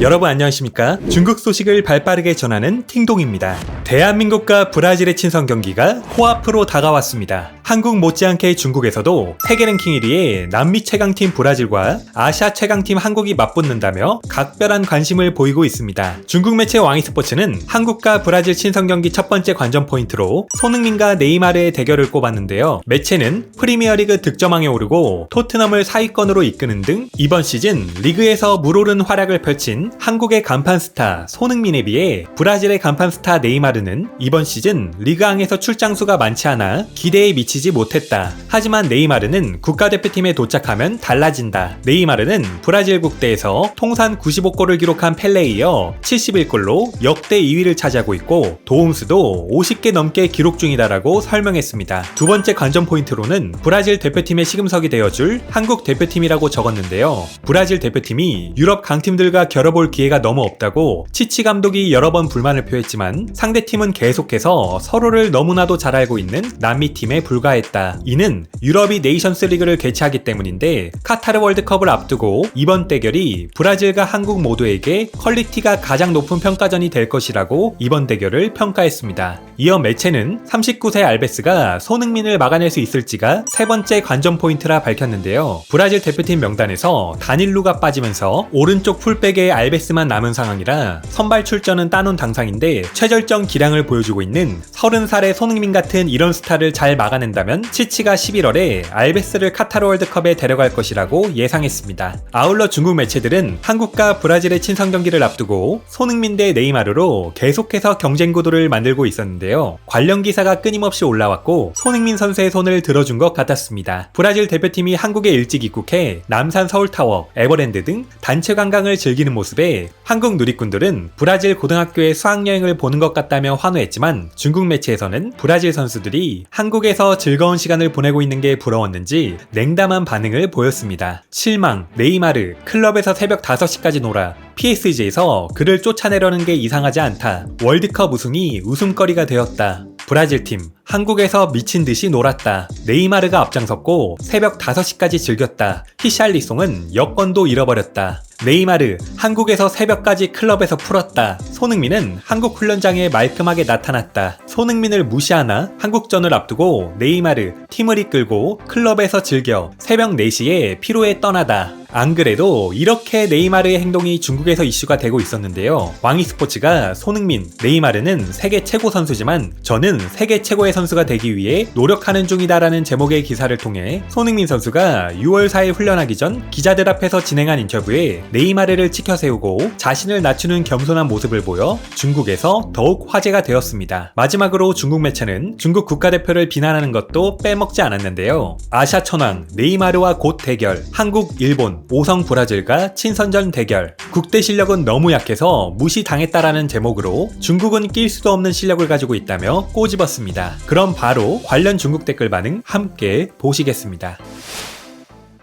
여러분 안녕하십니까? 중국 소식을 발빠르게 전하는 팅동입니다. 대한민국과 브라질의 친선 경기가 코앞으로 다가왔습니다. 한국 못지않게 중국에서도 세계 랭킹 1위의 남미 최강팀 브라질과 아시아 최강팀 한국이 맞붙는다며 각별한 관심을 보이고 있습니다. 중국 매체 왕이스포츠는 한국과 브라질 친선 경기 첫 번째 관전 포인트로 손흥민과 네이마르의 대결을 꼽았는데요. 매체는 프리미어리그 득점왕에 오르고 토트넘을 상위권으로 이끄는 등 이번 시즌 리그에서 물오른 활약을 펼친 한국의 간판 스타 손흥민에 비해 브라질의 간판 스타 네이마르는 이번 시즌 리그왕에서 출장수가 많지 않아 기대에 미치지 못했다. 하지만 네이마르는 국가대표팀에 도착하면 달라진다. 네이마르는 브라질 국대에서 통산 95골을 기록한 펠레에 이어 71골로 역대 2위를 차지하고 있고 도움수도 50개 넘게 기록 중이다라고 설명했습니다. 두 번째 관전 포인트로는 브라질 대표팀의 시금석이 되어줄 한국 대표팀이라고 적었는데요. 브라질 대표팀이 유럽 강팀들과 겨뤄볼 기회가 너무 없다고 치치 감독이 여러 번 불만을 표했지만 상대팀은 계속해서 서로를 너무나도 잘 알고 있는 남미팀에 불과했다. 이는 유럽이 네이션스 리그를 개최하기 때문인데 카타르 월드컵을 앞두고 이번 대결이 브라질과 한국 모두에게 퀄리티가 가장 높은 평가전이 될 것이라고 이번 대결을 평가했습니다. 이어 매체는 39세 알베스가 손흥민을 막아낼 수 있을지가 세 번째 관전 포인트라 밝혔는데요. 브라질 대표팀 명단에서 다닐루가 빠지면서 오른쪽 풀백에 알베스만 남은 상황이라 선발 출전은 따놓은 당상인데 최절정 기량을 보여주고 있는 30살의 손흥민 같은 이런 스타를 잘 막아낸다면 치치가 11월에 알베스를 카타르 월드컵에 데려갈 것이라고 예상했습니다. 아울러 중국 매체들은 한국과 브라질의 친선 경기를 앞두고 손흥민 대 네이마르로 계속해서 경쟁 구도를 만들고 있었는데요. 관련 기사가 끊임없이 올라왔고 손흥민 선수의 손을 들어준 것 같았습니다. 브라질 대표팀이 한국에 일찍 입국해 남산 서울타워, 에버랜드 등 단체 관광을 즐기는 모습에 한국 누리꾼들은 브라질 고등학교의 수학여행을 보는 것 같다며 환호했지만 중국 매체에서는 브라질 선수들이 한국에서 즐거운 시간을 보내고 있는 게 부러웠는지 냉담한 반응을 보였습니다. 실망, 네이마르, 클럽에서 새벽 5시까지 놀아, PSG에서 그를 쫓아내려는 게 이상하지 않다. 월드컵 우승이 웃음거리가 되었다. 브라질팀, 한국에서 미친 듯이 놀았다. 네이마르가 앞장섰고 새벽 5시까지 즐겼다. 히샬리송은 여권도 잃어버렸다. 네이마르, 한국에서 새벽까지 클럽에서 풀었다. 손흥민은 한국 훈련장에 말끔하게 나타났다. 손흥민을 무시하나? 한국전을 앞두고 네이마르, 팀을 이끌고 클럽에서 즐겨 새벽 4시에 피로에 떠나다. 안 그래도 이렇게 네이마르의 행동이 중국에서 이슈가 되고 있었는데요. 왕이스포츠가 손흥민, 네이마르는 세계 최고 선수지만 저는 세계 최고의 선수가 되기 위해 노력하는 중이다라는 제목의 기사를 통해 손흥민 선수가 6월 4일 훈련하기 전 기자들 앞에서 진행한 인터뷰에 네이마르를 치켜세우고 자신을 낮추는 겸손한 모습을 보여 중국에서 더욱 화제가 되었습니다. 마지막으로 중국 매체는 중국 국가대표를 비난하는 것도 빼먹지 않았는데요. 아시아 천왕 네이마르와 곧 대결, 한국, 일본 5성 브라질과 친선전 대결. 국대 실력은 너무 약해서 무시당했다라는 제목으로 중국은 낄 수도 없는 실력을 가지고 있다며 꼬집었습니다. 그럼 바로 관련 중국 댓글 반응 함께 보시겠습니다.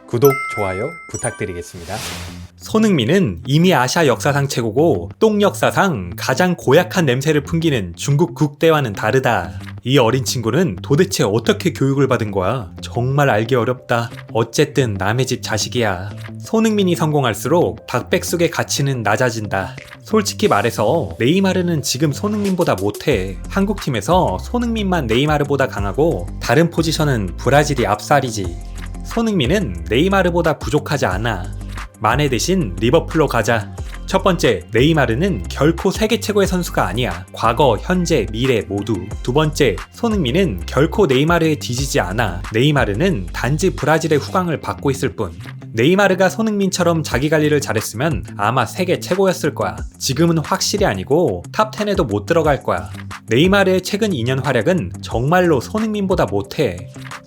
구독, 좋아요 부탁드리겠습니다. 손흥민은 이미 아시아 역사상 최고고 똥 역사상 가장 고약한 냄새를 풍기는 중국 국대와는 다르다. 이 어린 친구는 도대체 어떻게 교육을 받은 거야? 정말 알기 어렵다. 어쨌든 남의 집 자식이야. 손흥민이 성공할수록 닭백숙의 가치는 낮아진다. 솔직히 말해서 네이마르는 지금 손흥민보다 못해. 한국팀에서 손흥민만 네이마르보다 강하고 다른 포지션은 브라질이 앞살이지. 손흥민은 네이마르보다 부족하지 않아. 마네 대신 리버풀로 가자. 첫 번째, 네이마르는 결코 세계 최고의 선수가 아니야. 과거, 현재, 미래 모두. 두 번째, 손흥민은 결코 네이마르에 뒤지지 않아. 네이마르는 단지 브라질의 후광을 받고 있을 뿐. 네이마르가 손흥민처럼 자기 관리를 잘했으면 아마 세계 최고였을 거야. 지금은 확실히 아니고 탑10에도 못 들어갈 거야. 네이마르의 최근 2년 활약은 정말로 손흥민보다 못해.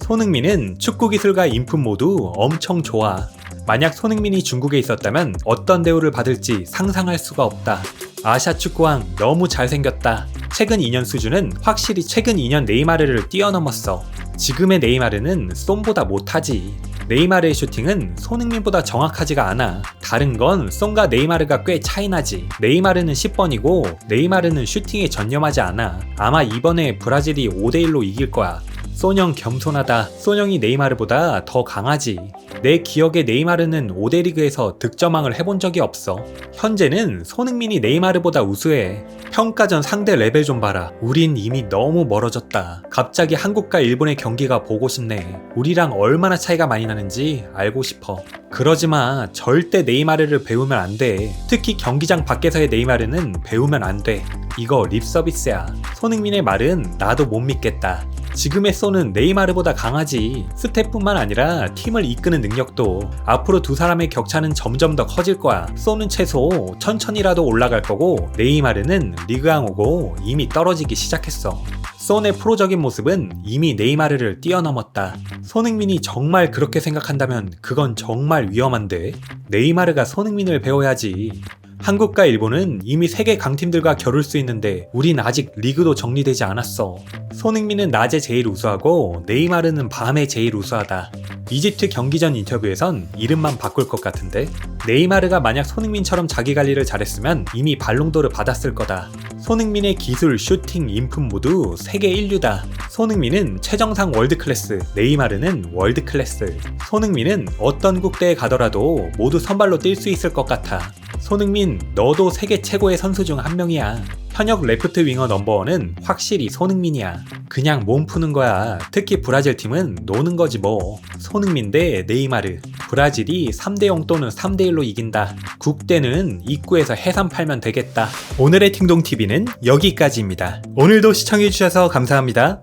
손흥민은 축구 기술과 인품 모두 엄청 좋아. 만약 손흥민이 중국에 있었다면 어떤 대우를 받을지 상상할 수가 없다. 아시아 축구왕 너무 잘생겼다. 최근 2년 수준은 확실히 최근 2년 네이마르를 뛰어넘었어. 지금의 네이마르는 쏨보다 못하지. 네이마르의 슈팅은 손흥민보다 정확하지가 않아. 다른 건 쏨과 네이마르가 꽤 차이나지. 네이마르는 10번이고 네이마르는 슈팅에 전념하지 않아. 아마 이번에 브라질이 5대1로 이길 거야. 소뇽 겸손하다. 소뇽이 네이마르보다 더 강하지. 내 기억에 네이마르는 5대 리그에서 득점왕을 해본 적이 없어. 현재는 손흥민이 네이마르보다 우수해. 평가전 상대 레벨 좀 봐라. 우린 이미 너무 멀어졌다. 갑자기 한국과 일본의 경기가 보고 싶네. 우리랑 얼마나 차이가 많이 나는지 알고 싶어. 그러지마. 절대 네이마르를 배우면 안 돼. 특히 경기장 밖에서의 네이마르는 배우면 안 돼. 이거 립 서비스야. 손흥민의 말은 나도 못 믿겠다. 지금의 소는 네이마르보다 강하지. 스텝뿐만 아니라 팀을 이끄는 능력도. 앞으로 두 사람의 격차는 점점 더 커질 거야. 소는 최소 천천히라도 올라갈 거고, 네이마르는 리그왕 오고 이미 떨어지기 시작했어. 손의 프로적인 모습은 이미 네이마르를 뛰어넘었다. 손흥민이 정말 그렇게 생각한다면 그건 정말 위험한데. 네이마르가 손흥민을 배워야지. 한국과 일본은 이미 세계 강팀들과 겨룰 수 있는데 우린 아직 리그도 정리되지 않았어. 손흥민은 낮에 제일 우수하고 네이마르는 밤에 제일 우수하다. 이집트 경기 전 인터뷰에선 이름만 바꿀 것 같은데. 네이마르가 만약 손흥민처럼 자기 관리를 잘했으면 이미 발롱도르 받았을 거다. 손흥민의 기술, 슈팅, 인품 모두 세계 1류다. 손흥민은 최정상 월드클래스, 네이마르는 월드클래스. 손흥민은 어떤 국대에 가더라도 모두 선발로 뛸 수 있을 것 같아. 손흥민, 너도 세계 최고의 선수 중 한 명이야. 현역 레프트 윙어 넘버원은 확실히 손흥민이야. 그냥 몸 푸는 거야. 특히 브라질 팀은 노는 거지 뭐. 손흥민 대 네이마르. 브라질이 3대0 또는 3대1로 이긴다. 국대는 입구에서 해삼 팔면 되겠다. 오늘의 팅동TV는 여기까지입니다. 오늘도 시청해주셔서 감사합니다.